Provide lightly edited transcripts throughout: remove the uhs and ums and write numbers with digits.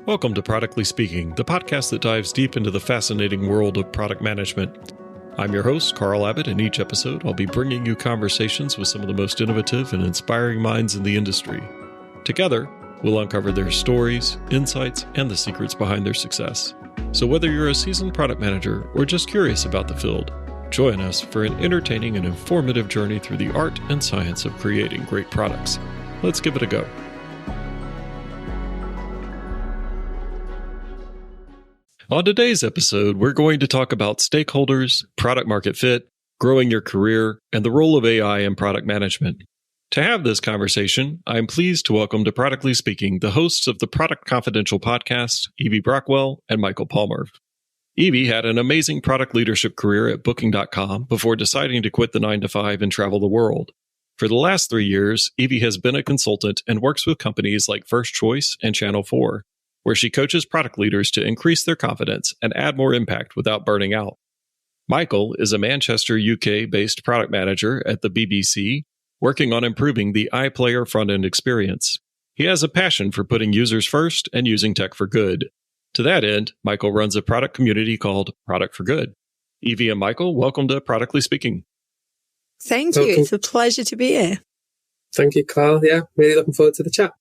Welcome to Productly Speaking, the podcast that dives deep into the fascinating world of product management. I'm your host, Karl, and in each episode, I'll be bringing you conversations with some of the most innovative and inspiring minds in the industry. Together, we'll uncover their stories, insights, and the secrets behind their success. So whether you're a seasoned product manager or just curious about the field, join us for an entertaining and informative journey through the art and science of creating great products. Let's give it a go. On today's episode, we're going to talk about stakeholders, product market fit, growing your career, and the role of AI in product management. To have this conversation, I'm pleased to welcome to Productly Speaking the hosts of the Product Confidential podcast, Evie Brockwell and Michael Palmer. Evie had an amazing product leadership career at Booking.com before deciding to quit the 9-to-5 and travel the world. For the last 3 years, Evie has been a consultant and works with companies like First Choice and Channel 4. Where she coaches product leaders to increase their confidence and add more impact without burning out. Michael is a Manchester, UK-based product manager at the BBC, working on improving the iPlayer front-end experience. He has a passion for putting users first and using tech for good. To that end, Michael runs a product community called Product for Good. Evie and Michael, welcome to Productly Speaking. Thank you. It's a pleasure to be here. Thank you, Karl. Yeah, really looking forward to the chat.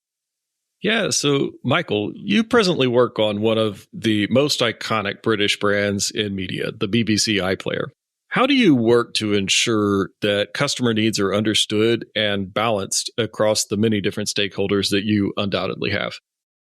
Yeah, so Michael, you presently work on one of the most iconic British brands in media, the BBC iPlayer. How do you work to ensure that customer needs are understood and balanced across the many different stakeholders that you undoubtedly have?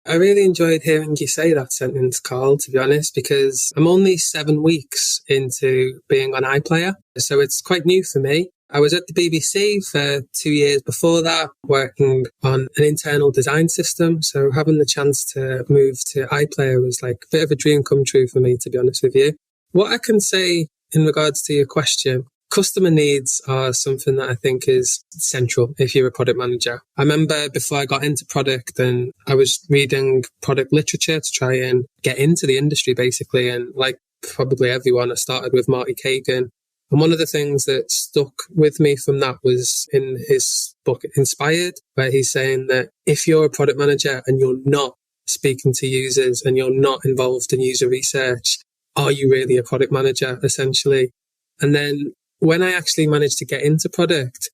I really enjoyed hearing you say that sentence, Karl, to be honest, because I'm only 7 weeks into being on iPlayer, so it's quite new for me. I was at the BBC for 2 years before that, working on an internal design system. So having the chance to move to iPlayer was like a bit of a dream come true for me, to be honest with you. What I can say in regards to your question, customer needs are something that I think is central if you're a product manager. I remember before I got into product and I was reading product literature to try and get into the industry basically. And like probably everyone, I started with Marty Kagan. And one of the things that stuck with me from that was in his book, Inspired, where he's saying that if you're a product manager and you're not speaking to users and you're not involved in user research, are you really a product manager, essentially? And then when I actually managed to get into product,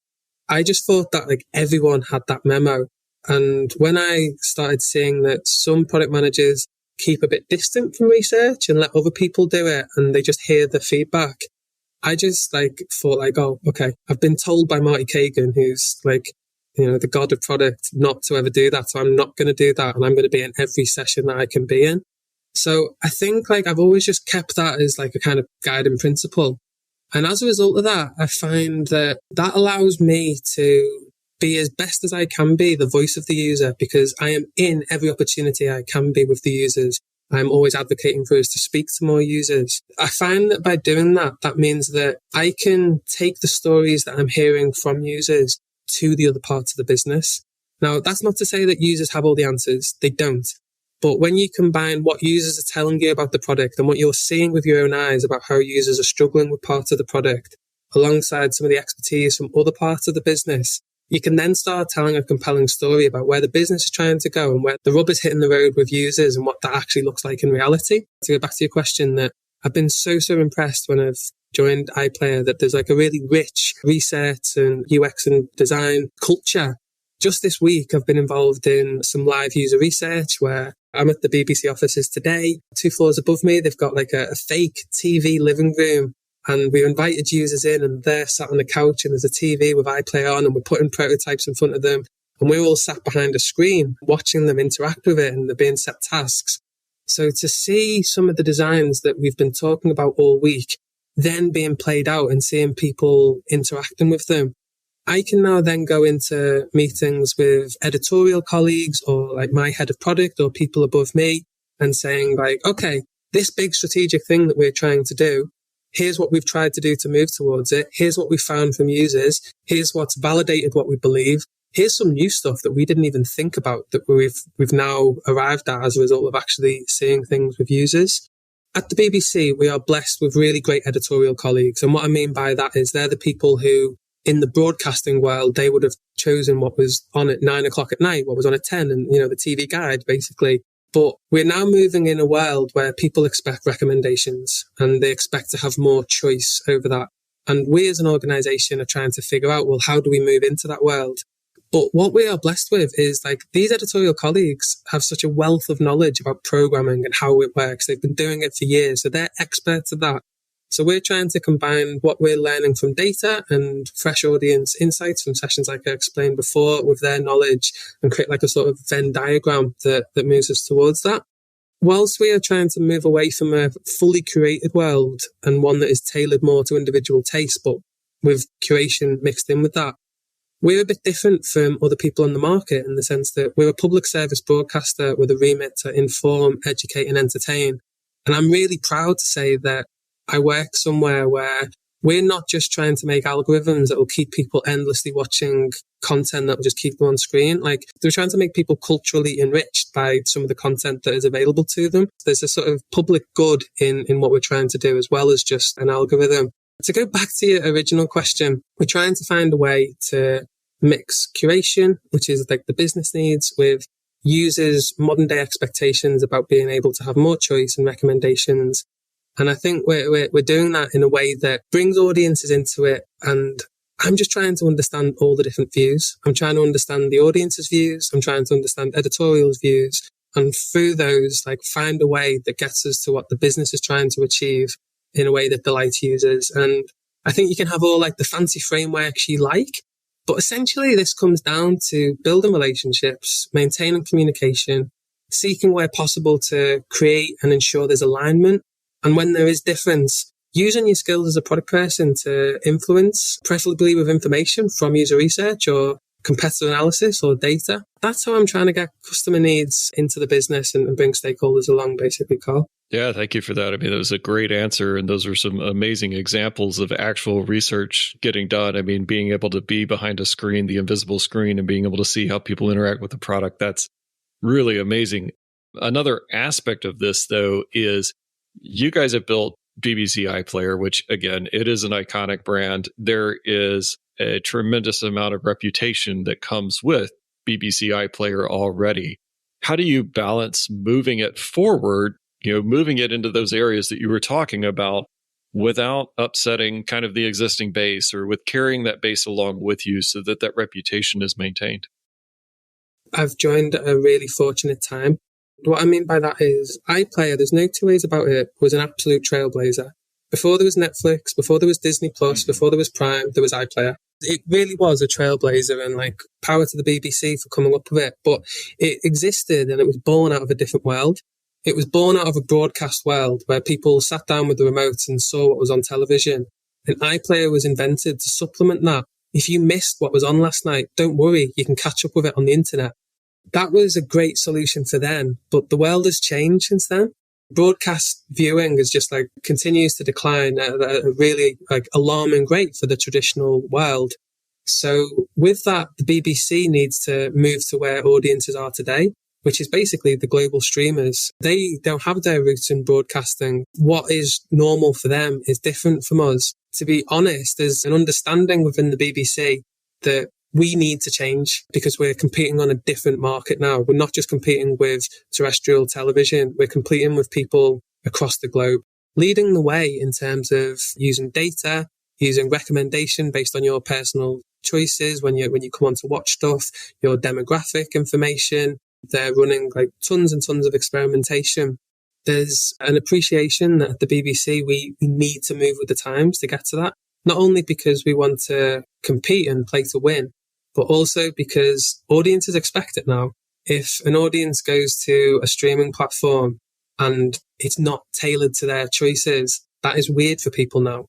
I just thought that like everyone had that memo. And when I started seeing that some product managers keep a bit distant from research and let other people do it and they just hear the feedback, I just thought oh, okay, I've been told by Marty Kagan, who's the god of product, not to ever do that. So I'm not going to do that. And I'm going to be in every session that I can be in. So I think I've always just kept that as a kind of guiding principle. And as a result of that, I find that allows me to be as best as I can be the voice of the user, because I am in every opportunity I can be with the users. I'm always advocating for us to speak to more users. I find that by doing that, that means that I can take the stories that I'm hearing from users to the other parts of the business. Now, that's not to say that users have all the answers. They don't. But when you combine what users are telling you about the product and what you're seeing with your own eyes about how users are struggling with parts of the product, alongside some of the expertise from other parts of the business, you can then start telling a compelling story about where the business is trying to go and where the rubber's hitting the road with users and what that actually looks like in reality. To go back to your question, that I've been so impressed when I've joined iPlayer that there's a really rich research and UX and design culture. Just this week, I've been involved in some live user research where I'm at the BBC offices today. 2 floors above me, they've got a fake TV living room. And we invited users in and they're sat on the couch and there's a TV with iPlayer on and we're putting prototypes in front of them. And we're all sat behind a screen watching them interact with it and they're being set tasks. So to see some of the designs that we've been talking about all week then being played out and seeing people interacting with them, I can now then go into meetings with editorial colleagues or my head of product or people above me and saying okay, this big strategic thing that we're trying to do, here's what we've tried to do to move towards it. Here's what we found from users. Here's what's validated what we believe. Here's some new stuff that we didn't even think about that we've now arrived at as a result of actually seeing things with users. At the BBC, we are blessed with really great editorial colleagues. And what I mean by that is they're the people who, in the broadcasting world, they would have chosen what was on at 9 o'clock at night, what was on at 10, and, the TV guide, basically. But we're now moving in a world where people expect recommendations and they expect to have more choice over that. And we as an organization are trying to figure out, well, how do we move into that world? But what we are blessed with is like these editorial colleagues have such a wealth of knowledge about programming and how it works. They've been doing it for years, so they're experts at that. So we're trying to combine what we're learning from data and fresh audience insights from sessions like I explained before with their knowledge and create like a sort of Venn diagram that moves us towards that. Whilst we are trying to move away from a fully curated world and one that is tailored more to individual taste, but with curation mixed in with that, we're a bit different from other people on the market in the sense that we're a public service broadcaster with a remit to inform, educate and entertain. And I'm really proud to say that I work somewhere where we're not just trying to make algorithms that will keep people endlessly watching content that will just keep them on screen. Like they're trying to make people culturally enriched by some of the content that is available to them. There's a sort of public good in what we're trying to do as well as just an algorithm. To go back to your original question, we're trying to find a way to mix curation, which is like the business needs, with users' modern day expectations about being able to have more choice and recommendations. And I think we're doing that in a way that brings audiences into it. And I'm just trying to understand all the different views. I'm trying to understand the audience's views. I'm trying to understand editorial's views. And through those, like find a way that gets us to what the business is trying to achieve in a way that delights users. And I think you can have all like the fancy frameworks you like, but essentially this comes down to building relationships, maintaining communication, seeking where possible to create and ensure there's alignment. And when there is difference, using your skills as a product person to influence, preferably with information from user research or competitor analysis or data. That's how I'm trying to get customer needs into the business and bring stakeholders along, basically, Karl. Yeah, thank you for that. I mean, that was a great answer. And those are some amazing examples of actual research getting done. I mean, being able to be behind a screen, the invisible screen, and being able to see how people interact with the product. That's really amazing. Another aspect of this, though, is you guys have built BBC iPlayer, which, again, it is an iconic brand. There is a tremendous amount of reputation that comes with BBC iPlayer already. How do you balance moving it forward, moving it into those areas that you were talking about without upsetting kind of the existing base or with carrying that base along with you so that that reputation is maintained? I've joined at a really fortunate time. What I mean by that is iPlayer, there's no two ways about it, was an absolute trailblazer. Before there was Netflix, before there was Disney Plus, before there was Prime, there was iPlayer. It really was a trailblazer and like power to the BBC for coming up with it. But it existed and it was born out of a different world. It was born out of a broadcast world where people sat down with the remotes and saw what was on television. And iPlayer was invented to supplement that. If you missed what was on last night, don't worry, you can catch up with it on the internet. That was a great solution for then, but the world has changed since then. Broadcast viewing is just like continues to decline at a really like alarming rate for the traditional world. So with that, the BBC needs to move to where audiences are today, which is basically the global streamers. They don't have their roots in broadcasting. What is normal for them is different from us. To be honest, there's an understanding within the BBC that we need to change because we're competing on a different market now. We're not just competing with terrestrial television. We're competing with people across the globe, leading the way in terms of using data, using recommendation based on your personal choices when you come on to watch stuff, your demographic information. They're running like tons and tons of experimentation. There's an appreciation that at the BBC, we need to move with the times to get to that. Not only because we want to compete and play to win, but also because audiences expect it now. If an audience goes to a streaming platform and it's not tailored to their choices, that is weird for people now.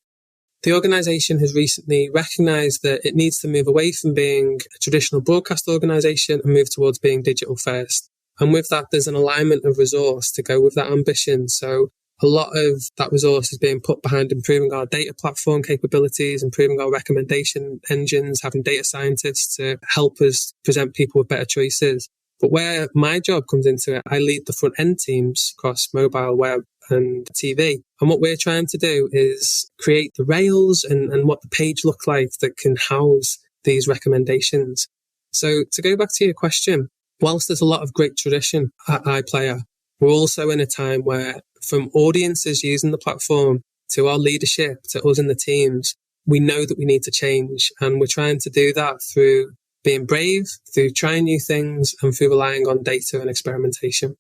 The organisation has recently recognised that it needs to move away from being a traditional broadcast organisation and move towards being digital first. And with that, there's an alignment of resource to go with that ambition. So a lot of that resource is being put behind improving our data platform capabilities, improving our recommendation engines, having data scientists to help us present people with better choices. But where my job comes into it, I lead the front end teams across mobile, web and TV. And what we're trying to do is create the rails and what the page looks like that can house these recommendations. So to go back to your question, whilst there's a lot of great tradition at iPlayer, we're also in a time where, from audiences using the platform to our leadership, to us in the teams, we know that we need to change. And we're trying to do that through being brave, through trying new things, and through relying on data and experimentation.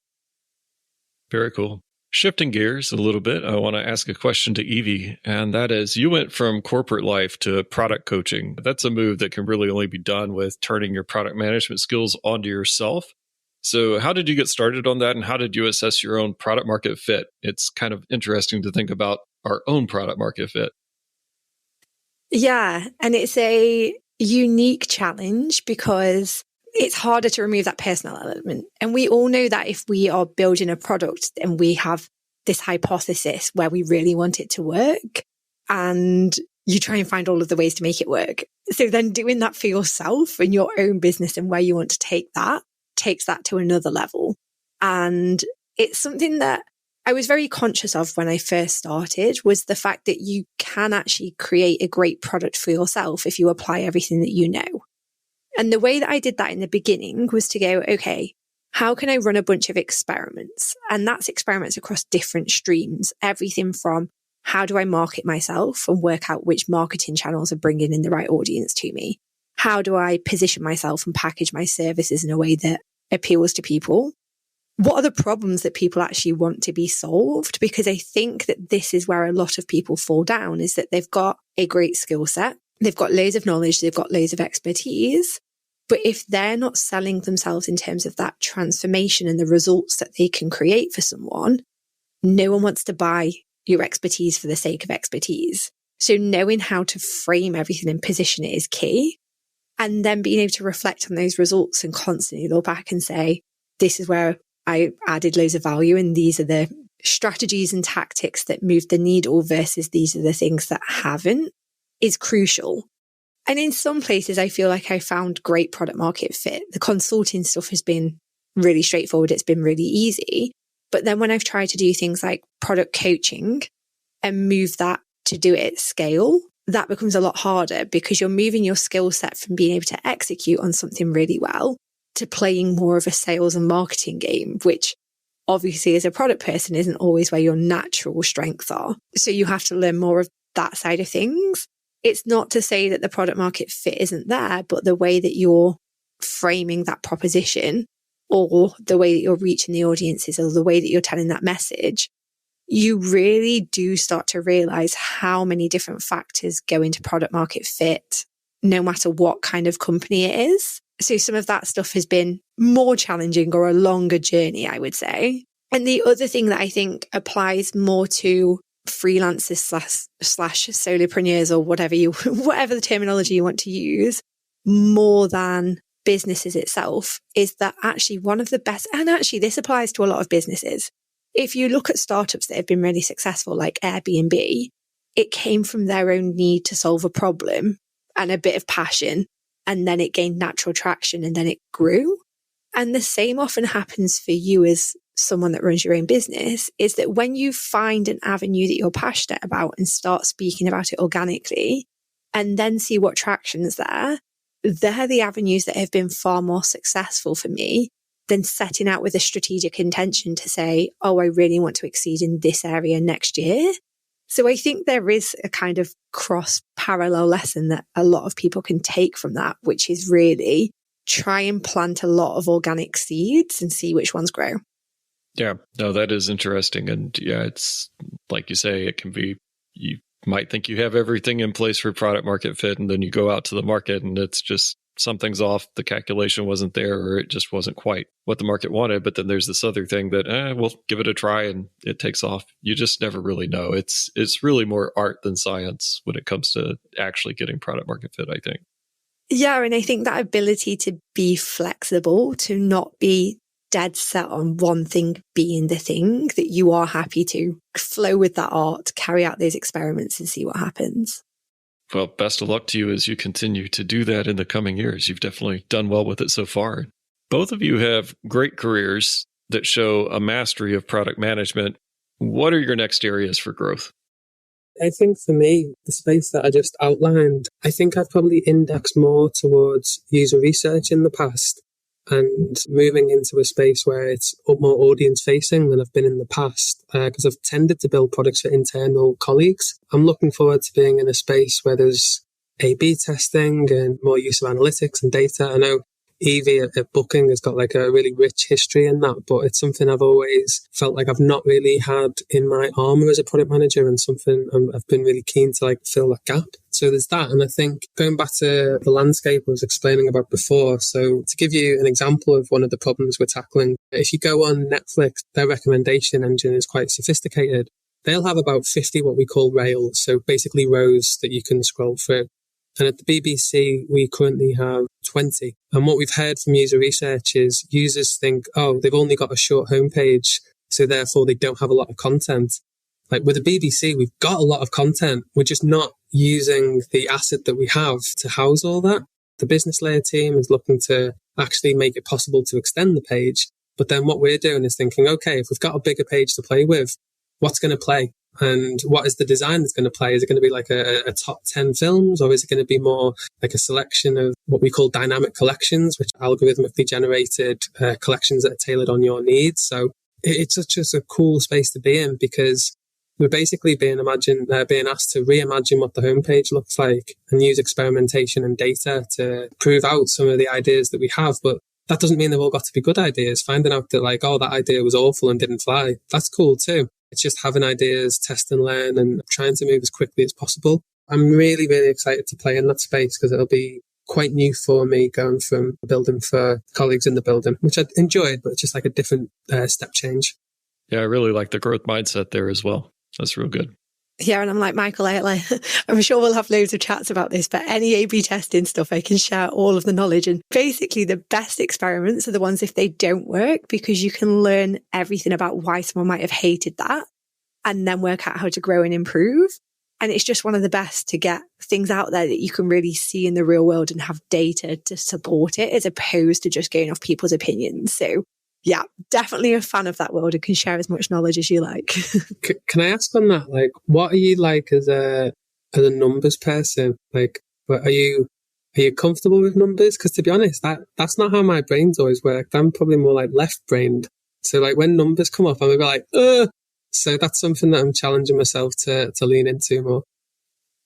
Very cool. Shifting gears a little bit, I want to ask a question to Evie, and that is, you went from corporate life to product coaching. That's a move that can really only be done with turning your product management skills onto yourself. So how did you get started on that, and how did you assess your own product market fit? It's kind of interesting to think about our own product market fit. Yeah, and it's a unique challenge because it's harder to remove that personal element. And we all know that if we are building a product and we have this hypothesis where we really want it to work, and you try and find all of the ways to make it work. So then doing that for yourself and your own business and where you want to take that takes that to another level. And it's something that I was very conscious of when I first started, was the fact that you can actually create a great product for yourself if you apply everything that you know. And the way that I did that in the beginning was to go, okay, how can I run a bunch of experiments? And that's experiments across different streams, everything from how do I market myself and work out which marketing channels are bringing in the right audience to me? How do I position myself and package my services in a way that appeals to people? What are the problems that people actually want to be solved? Because I think that this is where a lot of people fall down, is that they've got a great skill set. They've got loads of knowledge. They've got loads of expertise. But if they're not selling themselves in terms of that transformation and the results that they can create for someone, no one wants to buy your expertise for the sake of expertise. So knowing how to frame everything and position it is key. And then being able to reflect on those results and constantly look back and say, this is where I added loads of value and these are the strategies and tactics that moved the needle versus these are the things that haven't, is crucial. And in some places, I feel like I found great product market fit. The consulting stuff has been really straightforward. It's been really easy. But then when I've tried to do things like product coaching and move that to do it at scale, that becomes a lot harder because you're moving your skill set from being able to execute on something really well to playing more of a sales and marketing game, which obviously as a product person isn't always where your natural strengths are. So you have to learn more of that side of things. It's not to say that the product market fit isn't there, but the way that you're framing that proposition or the way that you're reaching the audiences or the way that you're telling that message, you really do start to realize how many different factors go into product market fit, no matter what kind of company it is. So some of that stuff has been more challenging or a longer journey, I would say. And the other thing that I think applies more to freelancers slash solopreneurs or whatever the terminology you want to use, more than businesses itself, is that actually one of the best, and actually this applies to a lot of businesses. If you look at startups that have been really successful, like Airbnb, it came from their own need to solve a problem and a bit of passion, and then it gained natural traction and then it grew. And the same often happens for you as someone that runs your own business, is that when you find an avenue that you're passionate about and start speaking about it organically and then see what traction's there, they're the avenues that have been far more successful for me than setting out with a strategic intention to say, oh, I really want to exceed in this area next year. So I think there is a kind of cross-parallel lesson that a lot of people can take from that, which is really try and plant a lot of organic seeds and see which ones grow. Yeah, no, that is interesting. And yeah, it's like you say, it can be, you might think you have everything in place for product market fit, and then you go out to the market and it's just something's off. The calculation wasn't there, or it just wasn't quite what the market wanted. But then there's this other thing that, we'll give it a try and it takes off. You just never really know. It's really more art than science when it comes to actually getting product market fit, I think. Yeah, and I think that ability to be flexible, to not be dead set on one thing being the thing, that you are happy to flow with that art, carry out those experiments and see what happens. Well, best of luck to you as you continue to do that in the coming years. You've definitely done well with it so far. Both of you have great careers that show a mastery of product management. What are your next areas for growth? I think for me, the space that I just outlined, I think I've probably indexed more towards user research in the past. and moving into a space where it's more audience facing than I've been in the past, because I've tended to build products for internal colleagues. I'm looking forward to being in a space where there's A/B testing and more use of analytics and data. I know Evie at Booking has got like a really rich history in that, but it's something I've always felt like I've not really had in my armour as a product manager, and something I've been really keen to like fill that gap. So there's that. And I think going back to the landscape I was explaining about before, so to give you an example of one of the problems we're tackling, if you go on Netflix, their recommendation engine is quite sophisticated. They'll have about 50 what we call rails, so basically rows that you can scroll through. And at the BBC, we currently have 20. And what we've heard from user research is users think, oh, they've only got a short homepage, so therefore they don't have a lot of content. Like with the BBC, we've got a lot of content. We're just not using the asset that we have to house all that. The business layer team is looking to actually make it possible to extend the page. But then what we're doing is thinking, okay, if we've got a bigger page to play with, what's going to play? And what is the design that's going to play? Is it going to be like a top 10 films, or is it going to be more like a selection of what we call dynamic collections, which are algorithmically generated collections that are tailored on your needs? So it's just a cool space to be in, because we're basically being asked to reimagine what the homepage looks like and use experimentation and data to prove out some of the ideas that we have. But that doesn't mean they've all got to be good ideas. Finding out that like, oh, that idea was awful and didn't fly, that's cool too. It's just having ideas, test and learn, and trying to move as quickly as possible. I'm really, really excited to play in that space, because it'll be quite new for me going from building for colleagues in the building, which I enjoyed, but it's just like a different step change. Yeah, I really like the growth mindset there as well. That's real good. Yeah, and I'm like Michael, I'm sure we'll have loads of chats about this, but any A/B testing stuff, I can share all of the knowledge. And basically the best experiments are the ones if they don't work, because you can learn everything about why someone might have hated that and then work out how to grow and improve. And it's just one of the best to get things out there that you can really see in the real world and have data to support it, as opposed to just going off people's opinions. So yeah, definitely a fan of that world and can share as much knowledge as you like. Can I ask on that, like, what are you like as a numbers person? Like, are you comfortable with numbers? Because to be honest, that's not how my brain's always worked. I'm probably more like left-brained. So like when numbers come up, I'm like, ugh. So that's something that I'm challenging myself to lean into more.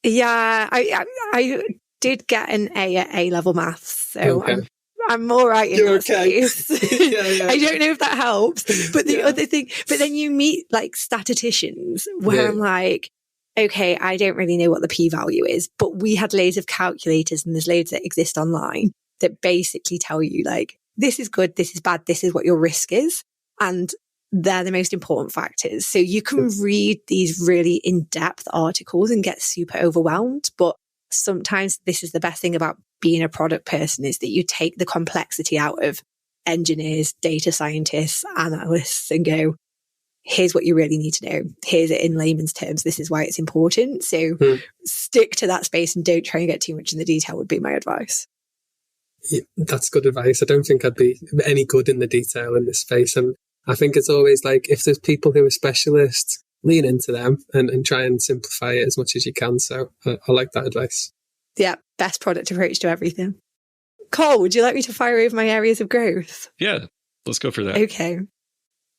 Yeah, I did get an A at A-level maths, so okay. I'm all right in that okay. space. yeah. I don't know if that helps. But the other thing, but then you meet like statisticians where I'm like, okay, I don't really know what the p-value is, but we had loads of calculators, and there's loads that exist online that basically tell you like, this is good, this is bad, this is what your risk is. And they're the most important factors. So you can read these really in-depth articles and get super overwhelmed, but sometimes this is the best thing about being a product person, is that you take the complexity out of engineers, data scientists, analysts, and go, here's what you really need to know. Here's it in layman's terms. This is why it's important. So stick to that space and don't try and get too much in the detail would be my advice. Yeah, that's good advice. I don't think I'd be any good in the detail in this space. And I think it's always like, if there's people who are specialists, lean into them and try and simplify it as much as you can. So I like that advice. Yeah, best product approach to everything. Karl, would you like me to fire over my areas of growth? Yeah, let's go for that. Okay.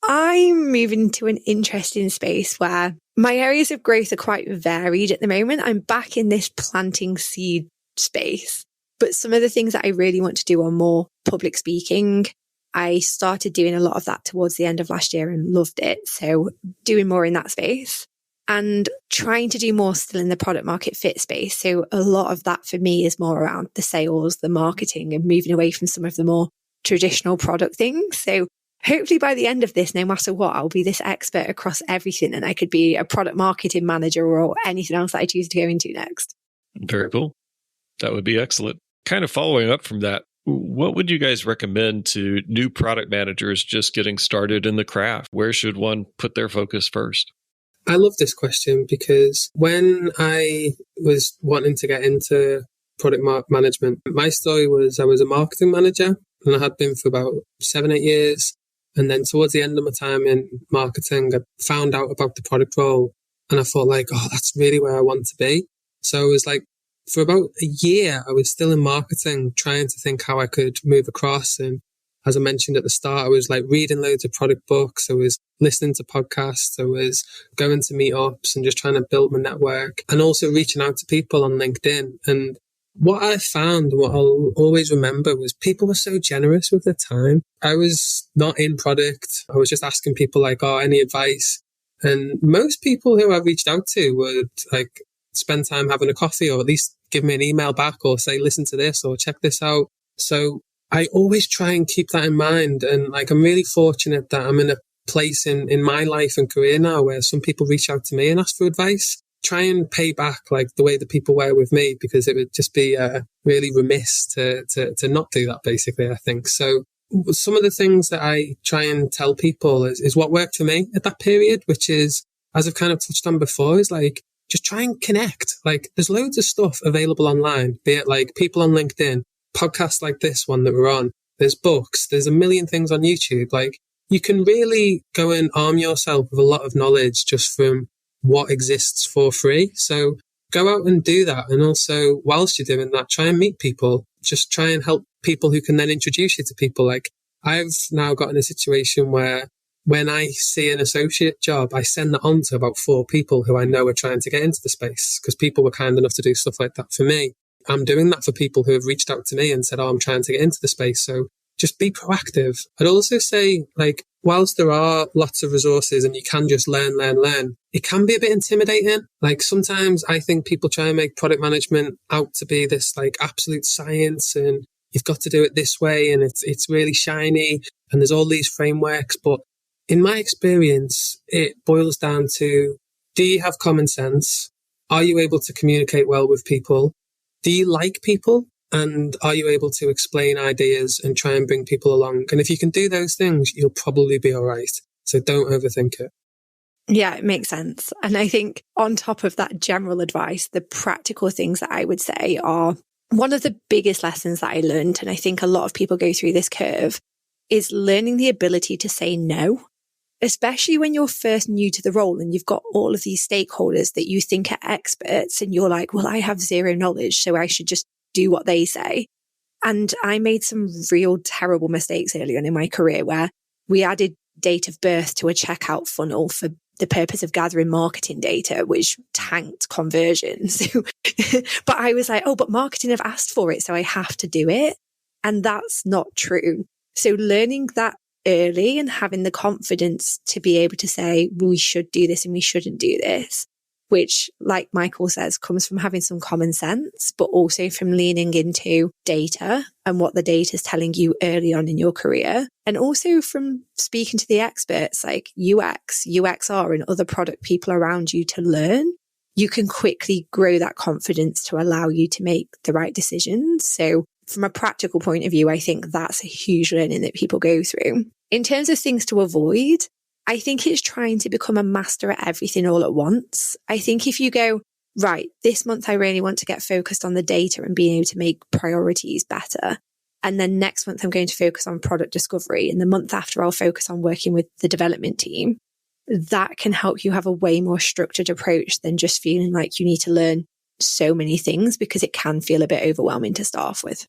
I'm moving to an interesting space where my areas of growth are quite varied at the moment. I'm back in this planting seed space, but some of the things that I really want to do are more public speaking. I started doing a lot of that towards the end of last year and loved it. So doing more in that space and trying to do more still in the product market fit space. So a lot of that for me is more around the sales, the marketing, and moving away from some of the more traditional product things. So hopefully by the end of this, no matter what, I'll be this expert across everything, and I could be a product marketing manager or anything else that I choose to go into next. Very cool. That would be excellent. Kind of following up from that, what would you guys recommend to new product managers just getting started in the craft? Where should one put their focus first? I love this question, because when I was wanting to get into product management, my story was I was a marketing manager, and I had been for about 7-8 years. And then towards the end of my time in marketing, I found out about the product role, and I thought like, oh, that's really where I want to be. So it was like, for about a year, I was still in marketing, trying to think how I could move across. And as I mentioned at the start, I was like reading loads of product books. I was listening to podcasts. I was going to meetups and just trying to build my network, and also reaching out to people on LinkedIn. And what I found, what I'll always remember, was people were so generous with their time. I was not in product. I was just asking people like, oh, any advice? And most people who I reached out to would like spend time having a coffee, or at least give me an email back, or say, listen to this or check this out. So I always try and keep that in mind. And like, I'm really fortunate that I'm in a place in my life and career now where some people reach out to me and ask for advice. Try and pay back like the way that people were with me, because it would just be really remiss to not do that, basically, I think. So some of the things that I try and tell people is what worked for me at that period, which is, as I've kind of touched on before, is like, just try and connect. Like, there's loads of stuff available online, be it like people on LinkedIn, podcasts like this one that we're on, there's books, there's a million things on YouTube. Like, you can really go and arm yourself with a lot of knowledge just from what exists for free. So go out and do that. And also, whilst you're doing that, try and meet people. Just try and help people who can then introduce you to people. Like, I've now got in a situation where when I see an associate job, I send that on to about 4 people who I know are trying to get into the space, because people were kind enough to do stuff like that for me. I'm doing that for people who have reached out to me and said, oh, I'm trying to get into the space. So just be proactive. I'd also say, like, whilst there are lots of resources and you can just learn, it can be a bit intimidating. Like, sometimes I think people try and make product management out to be this like absolute science, and you've got to do it this way, and it's really shiny, and there's all these frameworks. But in my experience, it boils down to, do you have common sense? Are you able to communicate well with people? Do you like people? And are you able to explain ideas and try and bring people along? And if you can do those things, you'll probably be all right. So don't overthink it. Yeah, it makes sense. And I think on top of that general advice, the practical things that I would say are, one of the biggest lessons that I learned, and I think a lot of people go through this curve, is learning the ability to say no, especially when you're first new to the role and you've got all of these stakeholders that you think are experts, and you're like, well, I have zero knowledge, so I should just do what they say. And I made some real terrible mistakes early on in my career, where we added date of birth to a checkout funnel for the purpose of gathering marketing data, which tanked conversions. But I was like, oh, but marketing have asked for it, so I have to do it. And that's not true. So learning that early and having the confidence to be able to say, well, we should do this and we shouldn't do this, which, like Michael says, comes from having some common sense, but also from leaning into data and what the data is telling you early on in your career. And also from speaking to the experts like UX, UXR, and other product people around you to learn. You can quickly grow that confidence to allow you to make the right decisions. So from a practical point of view, I think that's a huge learning that people go through. In terms of things to avoid, I think it's trying to become a master at everything all at once. I think if you go, right, this month I really want to get focused on the data and being able to make priorities better. And then next month I'm going to focus on product discovery. And the month after I'll focus on working with the development team. That can help you have a way more structured approach than just feeling like you need to learn so many things, because it can feel a bit overwhelming to start off with.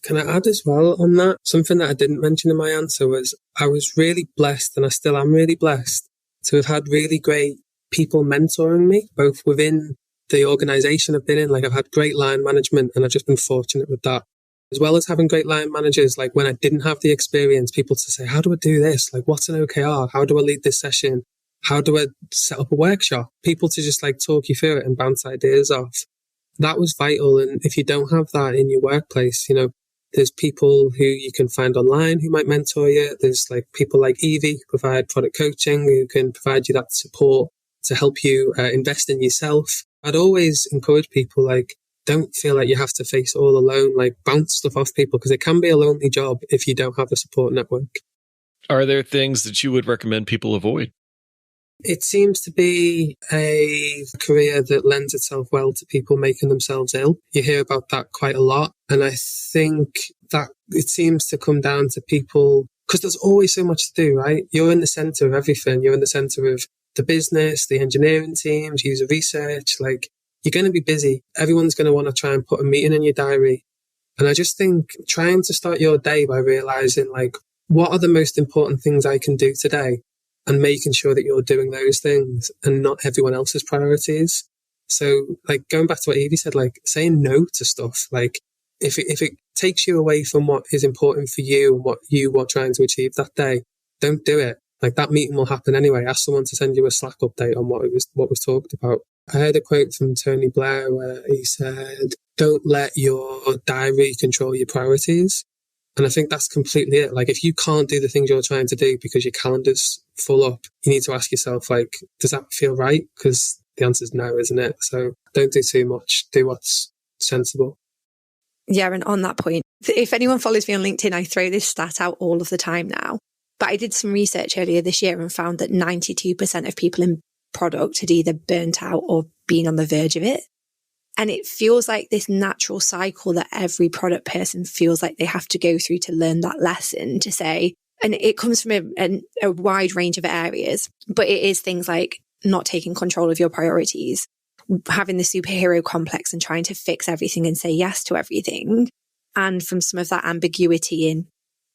Can I add as well on that? Something that I didn't mention in my answer was I was really blessed, and I still am really blessed, to have had really great people mentoring me, both within the organisation I've been in. Like, I've had great line management, and I've just been fortunate with that. As well as having great line managers, like when I didn't have the experience, people to say, how do I do this? Like, what's an OKR? How do I lead this session? How do I set up a workshop? People to just like talk you through it and bounce ideas off. That was vital. And if you don't have that in your workplace, you know, there's people who you can find online who might mentor you. There's like people like Evie who provide product coaching, who can provide you that support to help you invest in yourself. I'd always encourage people, like, don't feel like you have to face it all alone. Like, bounce stuff off people, because it can be a lonely job if you don't have a support network. Are there things that you would recommend people avoid? It seems to be a career that lends itself well to people making themselves ill. You hear about that quite a lot. And I think that it seems to come down to people, because there's always so much to do, right? You're in the center of everything. You're in the center of the business, the engineering teams, user research. Like, you're going to be busy. Everyone's going to want to try and put a meeting in your diary. And I just think trying to start your day by realizing, like, what are the most important things I can do today? And making sure that you're doing those things and not everyone else's priorities. So like going back to what Evie said, like saying no to stuff, like if it takes you away from what is important for you and what you are trying to achieve that day, don't do it. Like that meeting will happen anyway. Ask someone to send you a Slack update on what was talked about. I heard a quote from Tony Blair where he said, "Don't let your diary control your priorities." And I think that's completely it. Like if you can't do the things you're trying to do because your calendar's full up, you need to ask yourself, like, does that feel right? Because the answer is no, isn't it? So don't do too much. Do what's sensible. Yeah, and on that point, if anyone follows me on LinkedIn, I throw this stat out all of the time now. But I did some research earlier this year and found that 92% of people in product had either burnt out or been on the verge of it. And it feels like this natural cycle that every product person feels like they have to go through to learn that lesson, to say, and it comes from a wide range of areas, but it is things like not taking control of your priorities, having the superhero complex and trying to fix everything and say yes to everything. And from some of that ambiguity in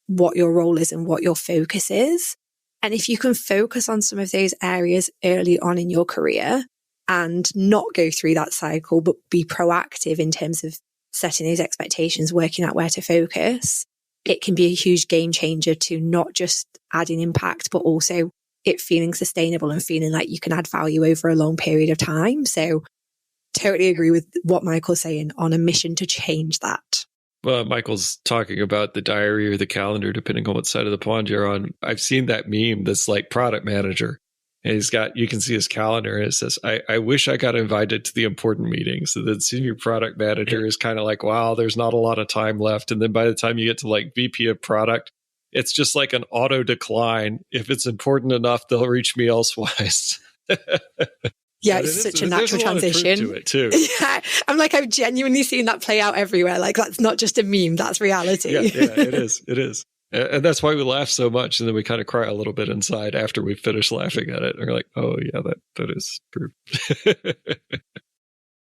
what your role is and what your focus is. And if you can focus on some of those areas early on in your career and not go through that cycle, but be proactive in terms of setting those expectations, working out where to focus, it can be a huge game changer to not just adding impact, but also it feeling sustainable and feeling like you can add value over a long period of time. So totally agree with what Michael's saying, on a mission to change that. Well, Michael's talking about the diary or the calendar, depending on what side of the pond you're on. I've seen that meme that's like product manager. And you can see his calendar and it says, I wish I got invited to the important meetings. So the senior product manager is kind of like, wow, there's not a lot of time left. And then by the time you get to like VP of product, it's just like an auto decline. If it's important enough, they'll reach me elsewise. Yeah, it's such a natural transition. To it too. Yeah, I'm like, I've genuinely seen that play out everywhere. Like that's not just a meme, that's reality. Yeah, it is. It is. And that's why we laugh so much. And then we kind of cry a little bit inside after we finish laughing at it. And we're like, oh, yeah, that is true.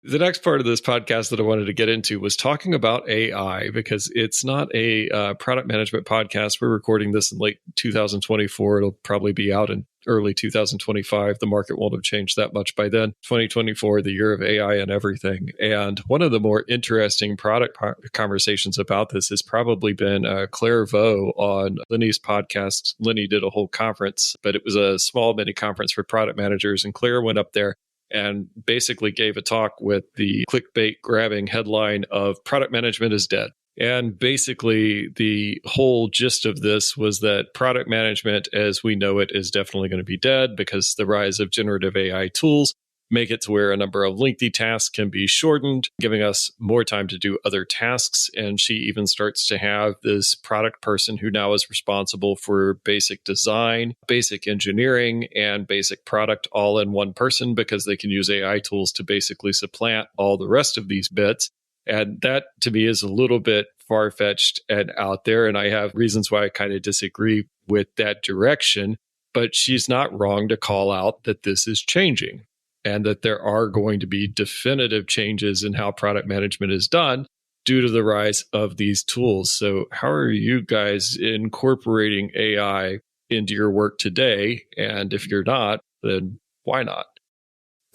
The next part of this podcast that I wanted to get into was talking about AI, because it's not a product management podcast. We're recording this in late 2024. It'll probably be out in early 2025. The market won't have changed that much by then. 2024, the year of AI and everything. And one of the more interesting product conversations about this has probably been Claire Vaux on Lenny's podcast. Lenny did a whole conference, but it was a small mini conference for product managers. And Claire went up there and basically gave a talk with the clickbait grabbing headline of "Product Management is Dead." And basically, the whole gist of this was that product management as we know it is definitely going to be dead, because the rise of generative AI tools make it to where a number of lengthy tasks can be shortened, giving us more time to do other tasks. And she even starts to have this product person who now is responsible for basic design, basic engineering, and basic product all in one person, because they can use AI tools to basically supplant all the rest of these bits. And that to me is a little bit far-fetched and out there. And I have reasons why I kind of disagree with that direction. But she's not wrong to call out that this is changing, and that there are going to be definitive changes in how product management is done due to the rise of these tools. So how are you guys incorporating AI into your work today? And if you're not, then why not?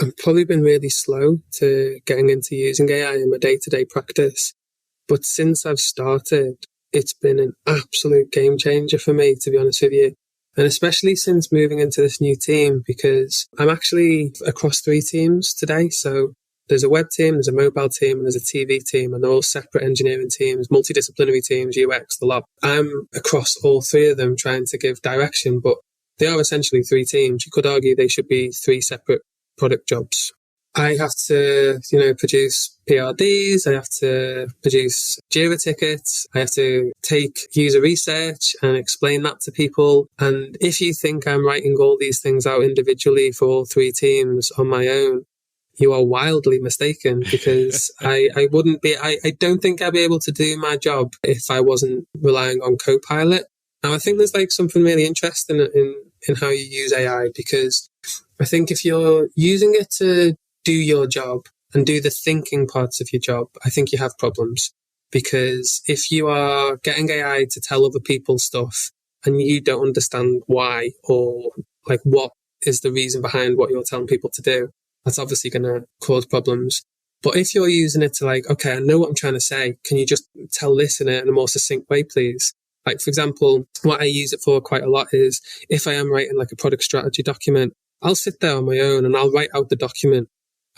I've probably been really slow to getting into using AI in my day-to-day practice. But since I've started, it's been an absolute game changer for me, to be honest with you. And especially since moving into this new team, because I'm actually across 3 teams today. So there's a web team, there's a mobile team, and there's a TV team, and they're all separate engineering teams, multidisciplinary teams, UX, the lot. I'm across all 3 of them trying to give direction, but they are essentially 3 teams. You could argue they should be 3 separate product jobs. I have to, produce PRDs. I have to produce Jira tickets. I have to take user research and explain that to people. And if you think I'm writing all these things out individually for all 3 teams on my own, you are wildly mistaken, because I don't think I'd be able to do my job if I wasn't relying on Copilot. Now, I think there's something really interesting in how you use AI, because I think if you're using it to do your job and do the thinking parts of your job, I think you have problems. Because if you are getting AI to tell other people stuff and you don't understand why or like what is the reason behind what you're telling people to do, that's obviously going to cause problems. But if you're using it to like, okay, I know what I'm trying to say. Can you just tell this in a more succinct way, please? Like, for example, what I use it for quite a lot is if I am writing like a product strategy document, I'll sit there on my own and I'll write out the document.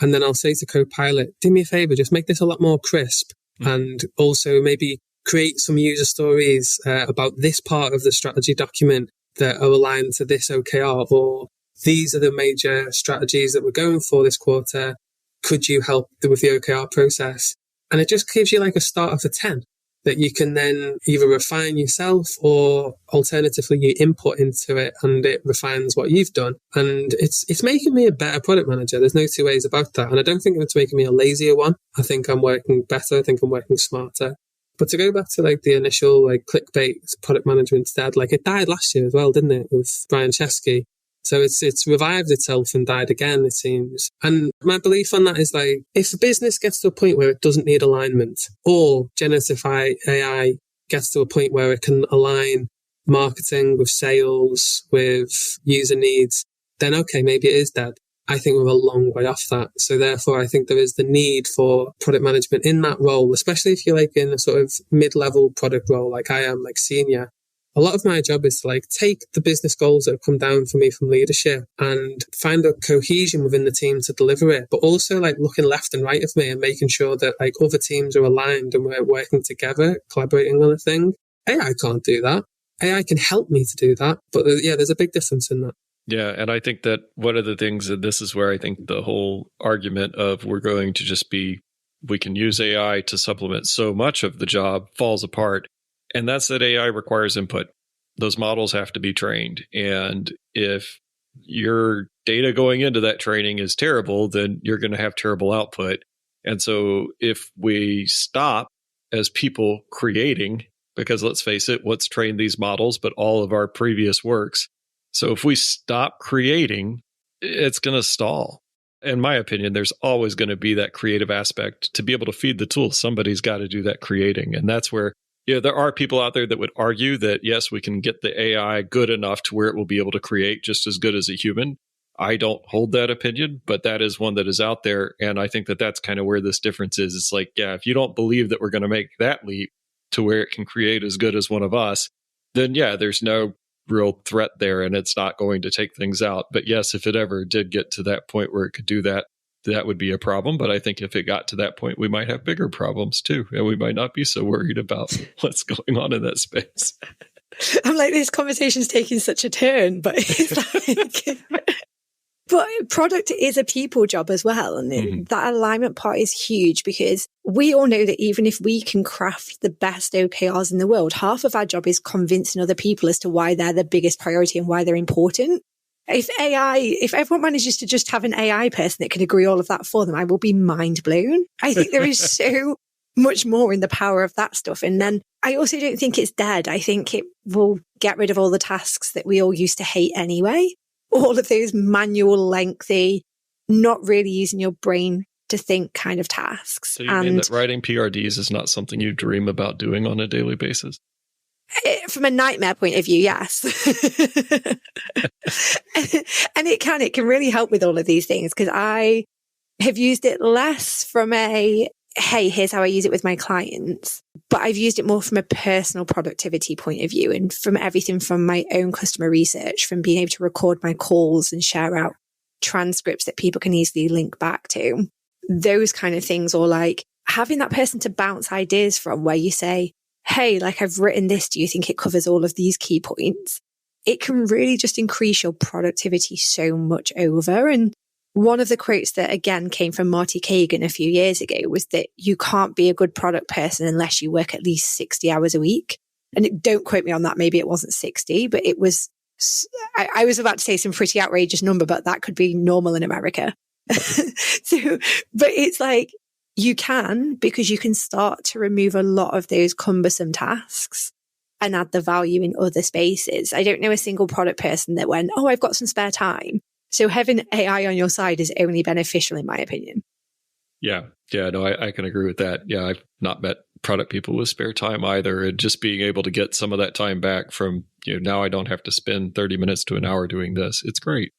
And then I'll say to Copilot, do me a favor, just make this a lot more crisp. And also maybe create some user stories about this part of the strategy document that are aligned to this OKR, or these are the major strategies that we're going for this quarter. Could you help with the OKR process? And it just gives you like a start of a 10 that you can then either refine yourself or alternatively you input into it and it refines what you've done. And it's making me a better product manager. There's no two ways about that. And I don't think it's making me a lazier one. I think I'm working better. I think I'm working smarter. But to go back to like the initial like clickbait product management instead, like it died last year as well, didn't it? With Brian Chesky. So it's revived itself and died again, it seems. And my belief on that is like, if a business gets to a point where it doesn't need alignment, or generative AI gets to a point where it can align marketing with sales, with user needs, then okay, maybe it is dead. I think we're a long way off that. So therefore, I think there is the need for product management in that role, especially if you're like in a sort of mid-level product role, like I am, like senior. A lot of my job is to like take the business goals that have come down for me from leadership and find a cohesion within the team to deliver it, but also like looking left and right of me and making sure that like other teams are aligned and we're working together, collaborating on a thing. AI can't do that. AI can help me to do that. But yeah, there's a big difference in that. Yeah. And I think that one of the things, and this is where I think the whole argument of we're going to just be, we can use AI to supplement so much of the job falls apart. And that's that AI requires input. Those models have to be trained. And if your data going into that training is terrible, then you're going to have terrible output. And so if we stop as people creating, because let's face it, what's trained these models, but all of our previous works. So if we stop creating, it's going to stall. In my opinion, there's always going to be that creative aspect. To be able to feed the tool, somebody's got to do that creating. And that's where there are people out there that would argue that, yes, we can get the AI good enough to where it will be able to create just as good as a human. I don't hold that opinion, but that is one that is out there. And I think that that's kind of where this difference is. It's like, yeah, if you don't believe that we're going to make that leap to where it can create as good as one of us, then yeah, there's no real threat there and it's not going to take things out. But yes, if it ever did get to that point where it could do that, that would be a problem. But I think if it got to that point, we might have bigger problems too. And we might not be so worried about what's going on in that space. I'm like, this conversation's taking such a turn, but it's like, but product is a people job as well. And that alignment part is huge because we all know that even if we can craft the best OKRs in the world, half of our job is convincing other people as to why they're the biggest priority and why they're important. If everyone manages to just have an AI person that can agree all of that for them, I will be mind blown. I think there is so much more in the power of that stuff. And then I also don't think it's dead. I think it will get rid of all the tasks that we all used to hate anyway. All of those manual, lengthy, not really using your brain to think kind of tasks. So you mean that writing PRDs is not something you dream about doing on a daily basis? From a nightmare point of view, yes. And it can really help with all of these things because I have used it less from a, hey, here's how I use it with my clients, but I've used it more from a personal productivity point of view and from everything from my own customer research, from being able to record my calls and share out transcripts that people can easily link back to. Those kind of things, or like having that person to bounce ideas from where you say, hey, like I've written this, do you think it covers all of these key points? It can really just increase your productivity so much over. And one of the quotes that again came from Marty Kagan a few years ago was that you can't be a good product person unless you work at least 60 hours a week. And don't quote me on that. Maybe it wasn't 60, but it was, I was about to say some pretty outrageous number, but that could be normal in America. But it's like, you can, because you can start to remove a lot of those cumbersome tasks and add the value in other spaces. I don't know a single product person that went, oh, I've got some spare time. So having AI on your side is only beneficial, in my opinion. Yeah. Yeah. No, I can agree with that. Yeah. I've not met product people with spare time either. And just being able to get some of that time back from, now I don't have to spend 30 minutes to an hour doing this. It's great.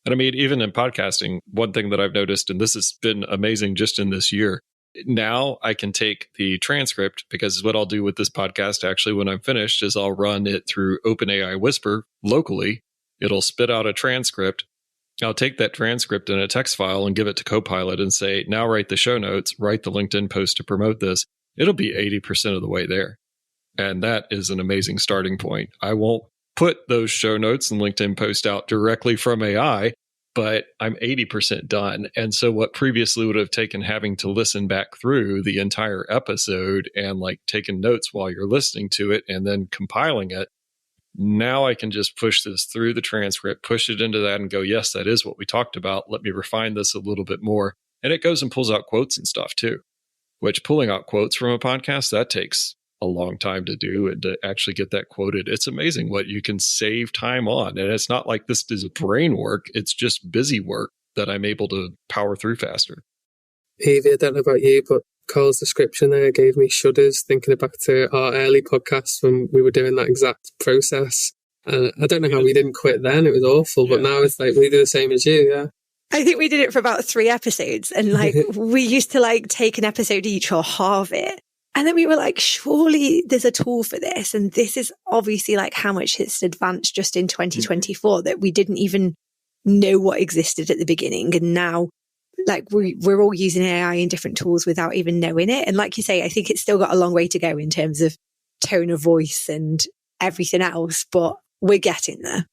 And I mean, even in podcasting, one thing that I've noticed, and this has been amazing just in this year, now I can take the transcript, because what I'll do with this podcast actually when I'm finished is I'll run it through OpenAI Whisper locally. It'll spit out a transcript. I'll take that transcript in a text file and give it to Copilot and say, now write the show notes, write the LinkedIn post to promote this. It'll be 80% of the way there. And that is an amazing starting point. I won't put those show notes and LinkedIn post out directly from AI, but I'm 80% done. And so what previously would have taken having to listen back through the entire episode and like taking notes while you're listening to it and then compiling it, now I can just push this through the transcript, push it into that and go, yes, that is what we talked about. Let me refine this a little bit more. And it goes and pulls out quotes and stuff too, which pulling out quotes from a podcast, that takes a long time to do and to actually get that quoted. It's amazing what you can save time on. And it's not like this is brain work. It's just busy work that I'm able to power through faster. Evie, I don't know about you, but Karl's description there gave me shudders thinking back to our early podcasts when we were doing that exact process. I don't know how we didn't quit then. It was awful. But now it's like we do the same as you. Yeah. I think we did it for about 3 episodes. And like we used to like take an episode each or halve it. And then we were like, surely there's a tool for this. And this is obviously like how much it's advanced just in 2024 that we didn't even know what existed at the beginning. And now like we're all using AI in different tools without even knowing it. And like you say, I think it's still got a long way to go in terms of tone of voice and everything else, but we're getting there.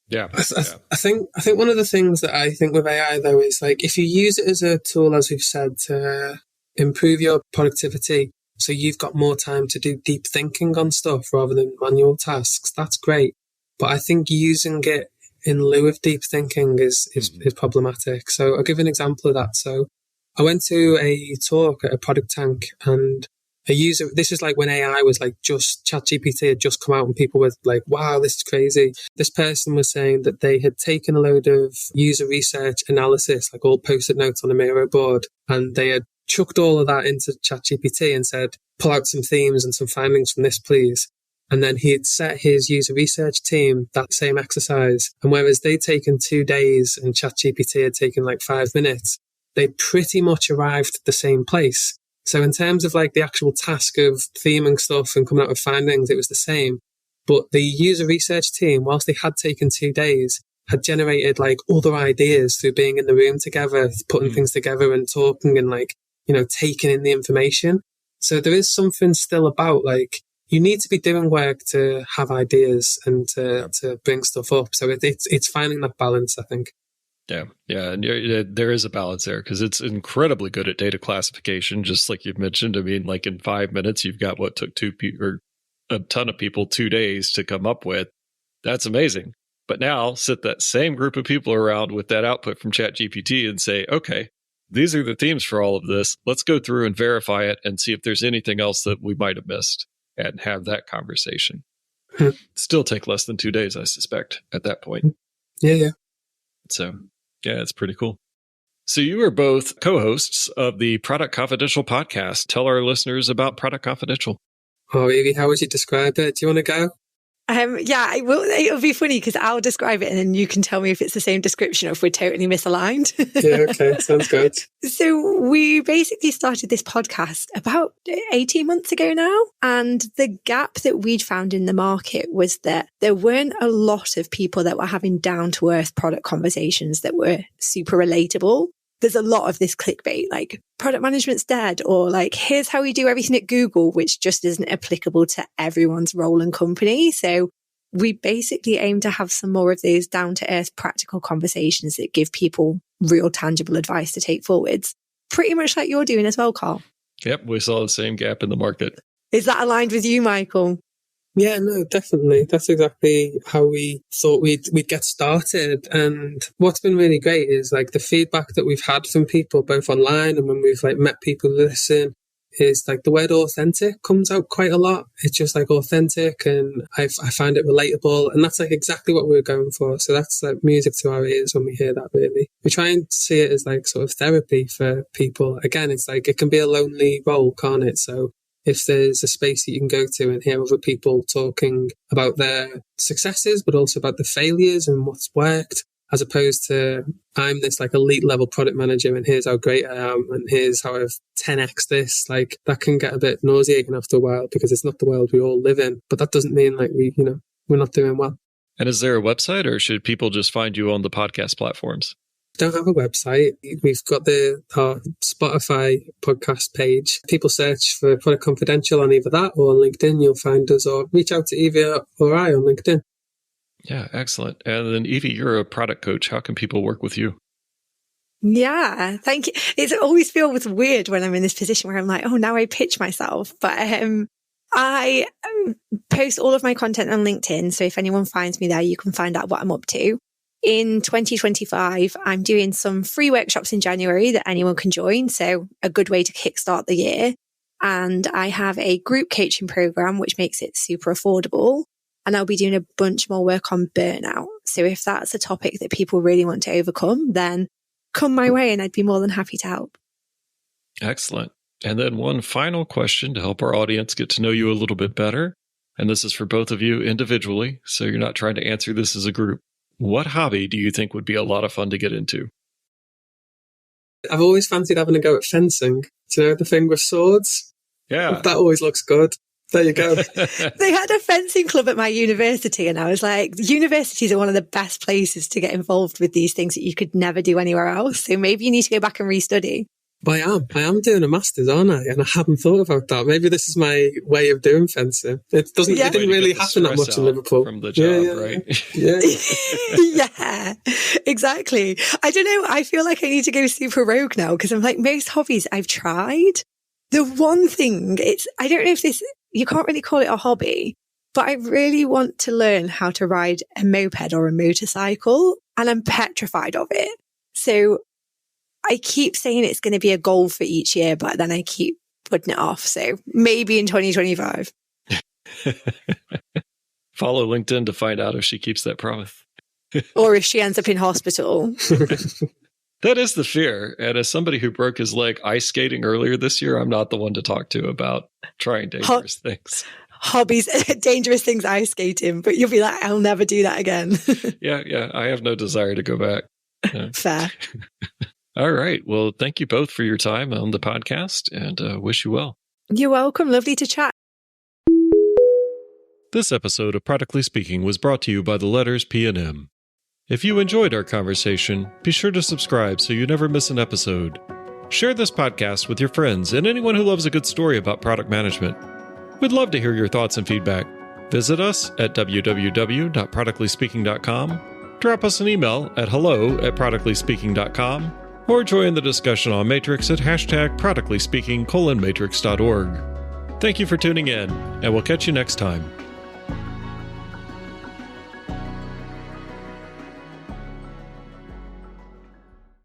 Yeah. I think one of the things that I think with AI though is like, if you use it as a tool, as we've said, to improve your productivity, so you've got more time to do deep thinking on stuff rather than manual tasks, that's great. But I think using it in lieu of deep thinking is problematic. So I'll give an example of that. So I went to a talk at a product tank and a user, this is like when AI was like just ChatGPT had just come out and people were like, wow, this is crazy. This person was saying that they had taken a load of user research analysis, like all post-it notes on a Miro board, and they had chucked all of that into ChatGPT and said, pull out some themes and some findings from this, please. And then he had set his user research team that same exercise. And whereas they'd taken 2 days and ChatGPT had taken like 5 minutes, they pretty much arrived at the same place. So in terms of like the actual task of theming stuff and coming out with findings, it was the same. But the user research team, whilst they had taken 2 days, had generated like other ideas through being in the room together, putting things together and talking and like, taking in the information. So there is something still about like, you need to be doing work to have ideas and to bring stuff up. So it's finding that balance, I think. Yeah. And there is a balance there because it's incredibly good at data classification, just like you've mentioned. I mean, like in 5 minutes, you've got what took a ton of people 2 days to come up with. That's amazing. But now sit that same group of people around with that output from ChatGPT and say, okay, these are the themes for all of this. Let's go through and verify it and see if there's anything else that we might have missed and have that conversation. Still take less than 2 days, I suspect, at that point. Yeah. So, yeah, it's pretty cool. So you are both co-hosts of the Product Confidential podcast. Tell our listeners about Product Confidential. Oh, Evie, how would you describe it? Do you want to go? Yeah, it'll be funny because I'll describe it and then you can tell me if it's the same description or if we're totally misaligned. Yeah, okay. Sounds good. So we basically started this podcast about 18 months ago now. And the gap that we'd found in the market was that there weren't a lot of people that were having down-to-earth product conversations that were super relatable. There's a lot of this clickbait, like product management's dead, or like, here's how we do everything at Google, which just isn't applicable to everyone's role and company. So we basically aim to have some more of those down to earth practical conversations that give people real tangible advice to take forwards. Pretty much like you're doing as well, Karl. Yep. We saw the same gap in the market. Is that aligned with you, Michael? Yeah, no, definitely. That's exactly how we thought we'd get started. And what's been really great is like the feedback that we've had from people both online and when we've like met people who listen is like the word authentic comes out quite a lot. It's just like authentic and I find it relatable. And that's like exactly what we were going for. So that's like music to our ears when we hear that, really. We try and see it as like sort of therapy for people. Again, it's like it can be a lonely role, can't it? So if there's a space that you can go to and hear other people talking about their successes, but also about the failures and what's worked, as opposed to I'm this like elite level product manager and here's how great I am and here's how I've 10x this, like that can get a bit nauseating after a while because it's not the world we all live in. But that doesn't mean like we're not doing well. And is there a website, or should people just find you on the podcast platforms? Don't have a website. We've got our Spotify podcast page. People search for Product Confidential on either that or on LinkedIn. You'll find us, or reach out to Evie or I on LinkedIn. Yeah, excellent. And then Evie, you're a product coach. How can people work with you? Yeah, thank you. It always feels weird when I'm in this position where I'm like, oh, now I pitch myself. But I post all of my content on LinkedIn. So if anyone finds me there, you can find out what I'm up to. In 2025, I'm doing some free workshops in January that anyone can join. So a good way to kickstart the year. And I have a group coaching program, which makes it super affordable. And I'll be doing a bunch more work on burnout. So if that's a topic that people really want to overcome, then come my way and I'd be more than happy to help. Excellent. And then one final question to help our audience get to know you a little bit better. And this is for both of you individually, so you're not trying to answer this as a group. What hobby do you think would be a lot of fun to get into? I've always fancied having a go at fencing. Do you know the thing with swords? Yeah. That always looks good. There you go. They had a fencing club at my university and I was like, universities are one of the best places to get involved with these things that you could never do anywhere else. So maybe you need to go back and restudy. But I am doing a master's, aren't I? And I hadn't thought about that. Maybe this is my way of doing fencing. It didn't really happen that much in Liverpool. From the job, right? Yeah, exactly. I don't know. I feel like I need to go super rogue now because I'm like, most hobbies I've tried. The one thing I don't know if you can't really call it a hobby, but I really want to learn how to ride a moped or a motorcycle and I'm petrified of it. So I keep saying it's going to be a goal for each year, but then I keep putting it off. So maybe in 2025. Follow LinkedIn to find out if she keeps that promise. Or if she ends up in hospital. That is the fear. And as somebody who broke his leg ice skating earlier this year, I'm not the one to talk to about trying dangerous things. Hobbies, dangerous things, ice skating. But you'll be like, I'll never do that again. Yeah. I have no desire to go back. Yeah. Fair. All right. Well, thank you both for your time on the podcast and wish you well. You're welcome. Lovely to chat. This episode of Practically Speaking was brought to you by the letters P&M. If you enjoyed our conversation, be sure to subscribe so you never miss an episode. Share this podcast with your friends and anyone who loves a good story about product management. We'd love to hear your thoughts and feedback. Visit us at www.practicallyspeaking.com, drop us an email at hello@practicallyspeaking.com, or join the discussion on Matrix at #practicallyspeaking:matrix.org. Thank you for tuning in, and we'll catch you next time.